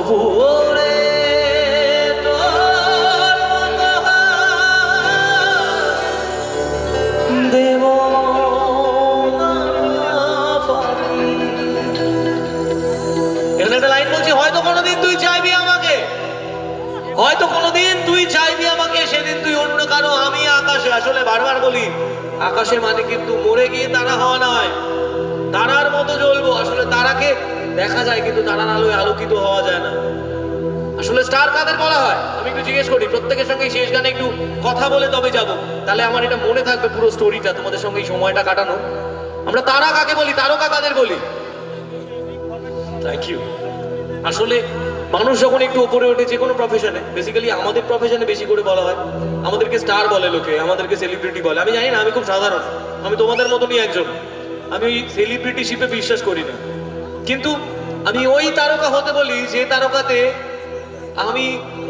তবুও রে দেব এখানে একটা লাইন বলছি, হয়তো কোনোদিন তুই চাইবি আমাকে, হয়তো কোনোদিন তুই চাইবি আমাকে, সেদিন তুই অন্য কারো, আমি আকাশে। আসলে বারবার বলি, আকাশে মানে কিন্তু মরে গিয়ে তারা হওয়া নয়, তারার মতো জ্বলবো। আসলে তারাকে দেখা যায় কিন্তু তারার আলোয় আলোকিত হওয়া যায় না। আসলে স্টার কাদের বলা হয় আমি একটু জিজ্ঞেস করি, প্রত্যেকের সঙ্গে শেষ গানে একটু কথা বলে তবে যাব, তাহলে আমার এটা মনে থাকবে পুরো স্টোরিটা, তোমাদের সঙ্গে এই সময়টা কাটানো। আমরা তারা কাকে বলি, তারকা কাদের বলি? Thank you. আসলে মানুষ যখন একটু উপরে ওঠে যে কোনো প্রফেশনে, বেসিক্যালি আমাদের প্রফেশনে বেশি করে বলা হয়, আমাদেরকে স্টার বলে লোকে, আমাদেরকে সেলিব্রিটি বলে। আমি জানি না, আমি খুব সাধারণ, আমি তোমাদের মতনই একজন। আমি ওই সেলিব্রিটিশিপে বিশ্বাস করি না, কিন্তু আমি ওই তারকা হতে বলি যে তারকাতে আমি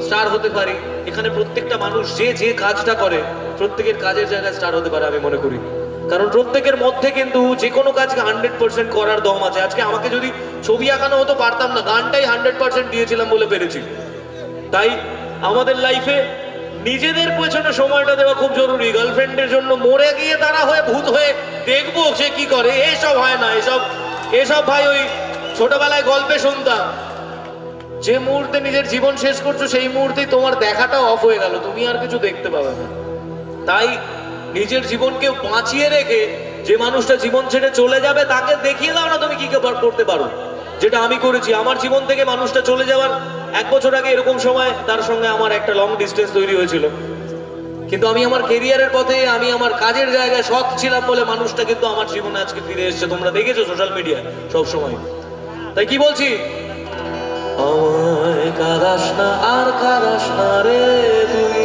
স্টার হতে পারি। এখানে প্রত্যেকটা মানুষ যে যে কাজটা করে প্রত্যেকের কাজের জায়গায় স্টার হতে পারে আমি মনে করি, কারণ প্রত্যেকের মধ্যে কিন্তু যে কোনো কাজকে 100% করার দম আছে। আজকে আমাকে যদি ছবি আঁকানো হতো পারতাম না, গানটাই 100% দিয়েছিলাম বলে পেরেছি। তাই আমাদের লাইফে নিজেদের পেছনে সময়টা দেওয়া খুব জরুরি। গার্লফ্রেন্ডের জন্য মরে গিয়ে তারা হয়ে ভূত হয়ে দেখবো সে কি করে, এসব হয় না। এসব ভাই ওই ছোটবেলায় গল্পে শুনতাম, যে মুহূর্তে নিজের জীবন শেষ করছো সেই মুহূর্তেই তোমার দেখাটাও অফ হয়ে গেল, তুমি আর কিছু দেখতে পাবে না। তাই নিজের জীবনকে বাঁচিয়ে রেখে যে মানুষটা জীবন ছেড়ে চলে যাবে তাকে দেখিয়ে দাও না তুমি কি করতে পারো, যেটা আমি করেছি। আমার জীবন থেকে মানুষটা চলে যাওয়ার 1 বছর আগে এরকম সময় তার সঙ্গে আমার একটা লং ডিস্টেন্স তৈরি হয়েছিল, কিন্তু আমি আমার কেরিয়ারের পথে, আমি আমার কাজের জায়গায় সৎ ছিলাম বলে মানুষটা কিন্তু আমার জীবনে আজকে ফিরে এসেছে। তোমরা দেখেছো সোশ্যাল মিডিয়ায় সব সময়। তাই কি বলছি, আমায় কাঁদাস না আর কাঁদাস না রে তুই,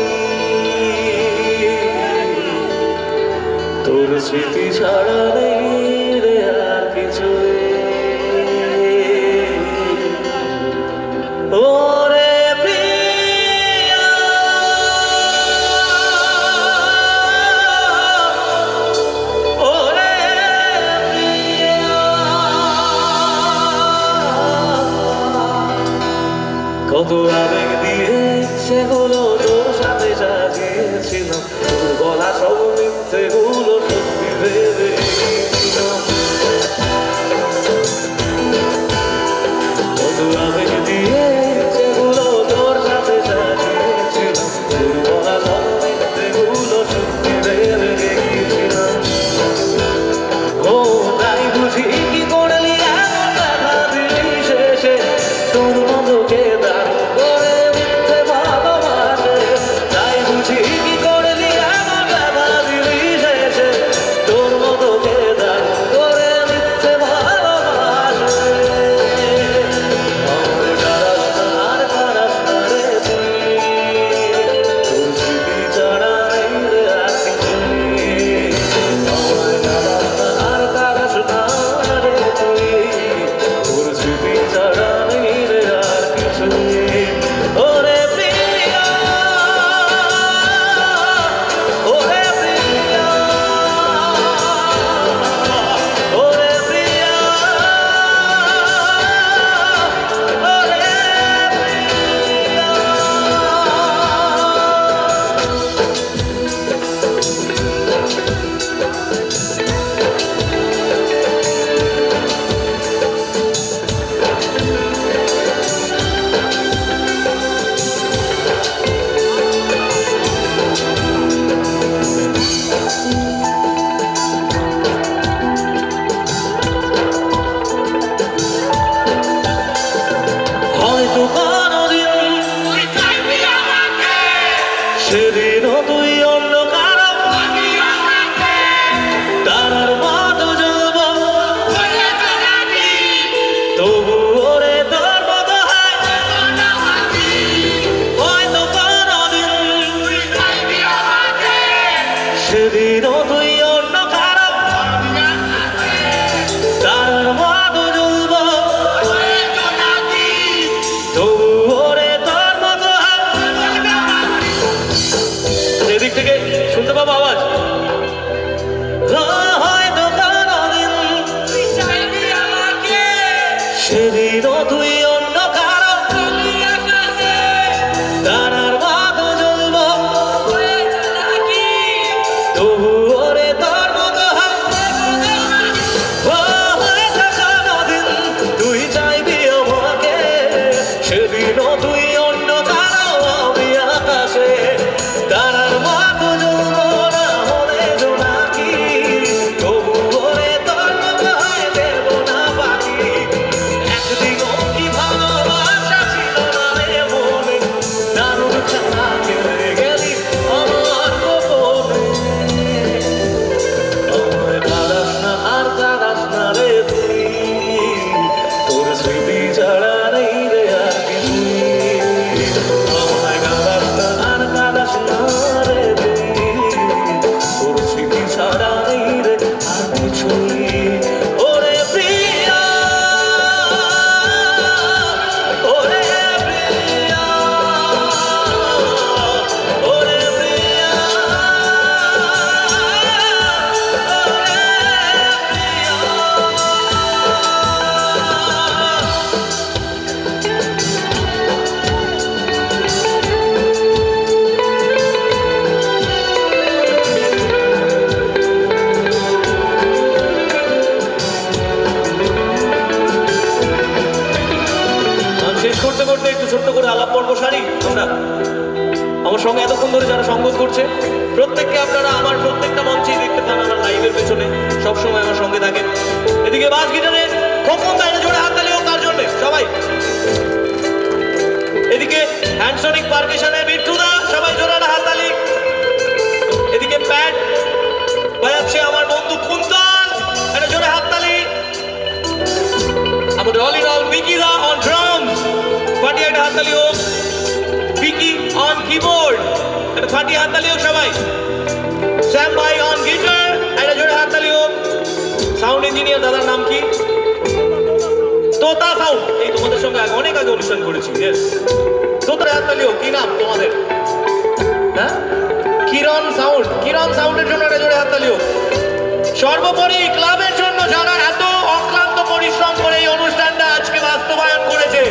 তোর স্মৃতি ছাড়া নেই রে আর কিছু। ওরে প্রিয়া ওরে প্রিয়া, কত আবেগ দিয়ে সেগুলো তোর সাথে সাজিয়েছিলাম, তোর গলা সব মিথ্যেগুলো সত্যি ভেবেছিলাম। কত আবেগ দিয়ে সেগুলো তোর সাথে সাজিয়েছিলাম, তোর গলা সব মিথ্যেগুলো সত্যি ভেবেছিলাম। ও তাই বুঝি কি করলি এমন কথা দিলি শেষে, তোর মনকে দাঁড় করে মিথ্যে ভালোবাসে। তাই বুঝি কি করলি এমন কথা দিলি শেষে, তোর মনকে দাঁড় করে মিথ্যে ভালোবাসে। আমার কারাস না আর কারাস না রে তুই, তোর স্মৃতি ছাড়া নেই রে আর কিছুই। আমার কারাস না আর কারাস না রে তুই, তোর স্মৃতি ছাড়া নেই রে আর কিছুই। ওরে প্রিয়া ওরে প্রিয়া ওরে প্রিয়া ওরে হয়তো কোনোদিন তুই চাইবি আমাকে, সেদিনও তুই অন্য কারো, তারার মতো জ্বলবো তবুও রে তোর মতো হয়। হয়তো কোনোদিন তুই চাইবি আমাকে, সেদিনও তুই অন্য কারো, তারার মতো জ্বলবো তবুও সেদিনও তুই অন্য কারো আমি আকাশে তারার মতো যৌবনা হলে জোনাকি তবু বলে তোর মাথায় দেব না বাকি একদিনও কি ভালোবাসা ছিল না রে মনে দারুণ খেলা খেলে গেলি আমার গোপনে আমায় কাঁদাস না আর কাঁদাস না রে তুই তোর স্মৃতি ছাড়া নেই রে আর কিছুই আমায় কাঁদাস না আর কাঁদাস না রে তুই তোর স্মৃতি ছাড়া নেই রে আর কিছুই ওরে প্রিয়া ওরে প্রিয়া ওরে প্রিয়া শেষ করতে করতে একটু ছোট্ট করে আলাপ পর্ব সারি আমরা আমার সঙ্গে এতক্ষণ ধরে যারা সঙ্গত করছে প্রত্যেককে আপনারা আমার প্রত্যেকটা মঞ্চেই দেখতে পান আমার লাইভের পেছনে সবসময় আমার সঙ্গে থাকেন এদিকে বাস গিটারে খোকন তাইলে জোরে হাত তালি হোক তার জন্য সবাই এদিকে হ্যান্ডসনিক পারকেশনে বিট্টুদা সবাই জোরে একটা হাত তালি এদিকে প্যাড বাজাচ্ছে আমার বন্ধু কুন্তল একটা জোরে হাত তালি আমাদের অল ইন অল মিকিদা অন ড্রামস ফাটিয়ে একটা হাততালি হোক বিকি অন কিবোর্ড একটা ফাটিয়ে হাততালি হোক সবাই স্যাম ভাই অন গিটার একটা জোরে হাততালি হোক সাউন্ড ইঞ্জিনিয়ার দাদার নাম কি তোতা সাউন্ড এই তোমাদের সঙ্গে অনেক আগে অনুষ্ঠান করেছি ইয়েস তোতার হাততালি হোক কি নাম তোমাদের হ্যাঁ কিরণ সাউন্ডের জন্য একটা জোরে হাততালি হোক সর্বোপরি ক্লাবের জন্য যারা এত অক্লান্ত পরিশ্রম করে এই অনুষ্ঠানটা আজকে বাস্তবায়ন করেছে